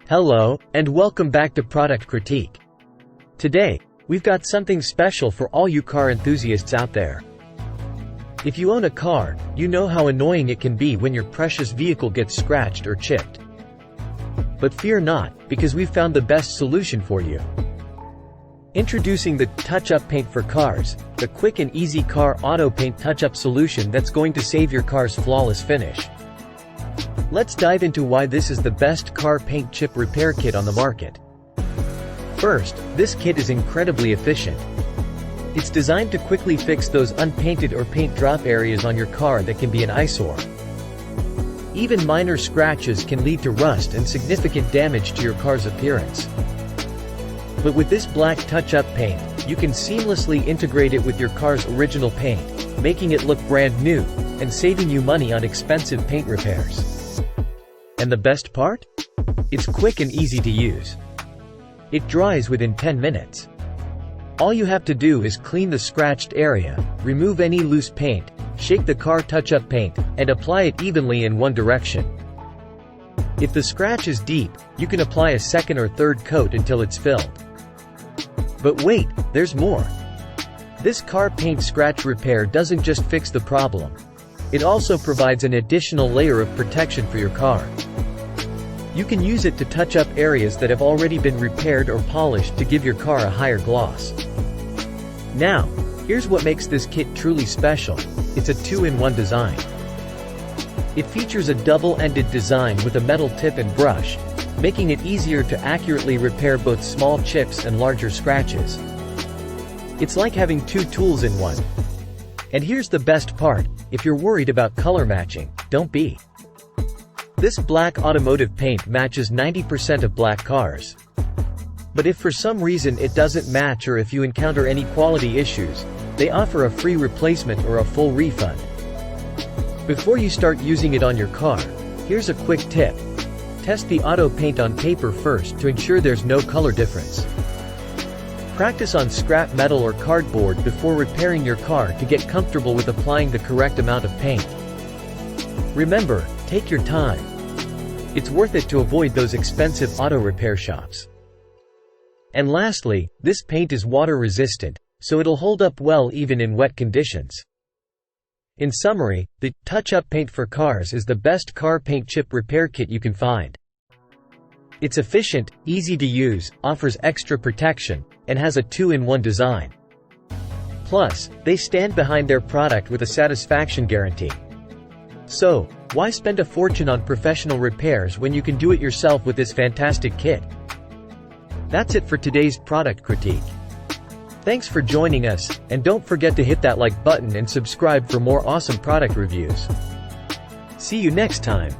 Hello, and welcome back to Product Critique. Today, we've got something special for all you car enthusiasts out there. If you own a car, you know how annoying it can be when your precious vehicle gets scratched or chipped. But fear not, because we've found the best solution for you. Introducing the Touch-Up Paint for Cars, the quick and easy car auto paint touch-up solution that's going to save your car's flawless finish. Let's dive into why this is the best car paint chip repair kit on the market. First, this kit is incredibly efficient. It's designed to quickly fix those unpainted or paint drop areas on your car that can be an eyesore. Even minor scratches can lead to rust and significant damage to your car's appearance. But with this black touch-up paint, you can seamlessly integrate it with your car's original paint, making it look brand new, and saving you money on expensive paint repairs. And the best part? It's quick and easy to use. It dries within 10 minutes. All you have to do is clean the scratched area, remove any loose paint, shake the car touch-up paint, and apply it evenly in one direction. If the scratch is deep, you can apply a second or third coat until it's filled. But wait, there's more. This car paint scratch repair doesn't just fix the problem. It also provides an additional layer of protection for your car. You can use it to touch up areas that have already been repaired or polished to give your car a higher gloss. Now, here's what makes this kit truly special. It's a two-in-one design. It features a double-ended design with a metal tip and brush, making it easier to accurately repair both small chips and larger scratches. It's like having two tools in one. And here's the best part, if you're worried about color matching, don't be. This black automotive paint matches 90% of black cars. But if for some reason it doesn't match or if you encounter any quality issues, they offer a free replacement or a full refund. Before you start using it on your car, here's a quick tip. Test the auto paint on paper first to ensure there's no color difference. Practice on scrap metal or cardboard before repairing your car to get comfortable with applying the correct amount of paint. Remember, take your time. It's worth it to avoid those expensive auto repair shops. And lastly, this paint is water resistant, so it'll hold up well even in wet conditions. In summary, the Touch-Up Paint for Cars is the best car paint chip repair kit you can find. It's efficient, easy to use, offers extra protection, and has a two-in-one design. Plus, they stand behind their product with a satisfaction guarantee. So, why spend a fortune on professional repairs when you can do it yourself with this fantastic kit? That's it for today's product critique. Thanks for joining us, and don't forget to hit that like button and subscribe for more awesome product reviews. See you next time.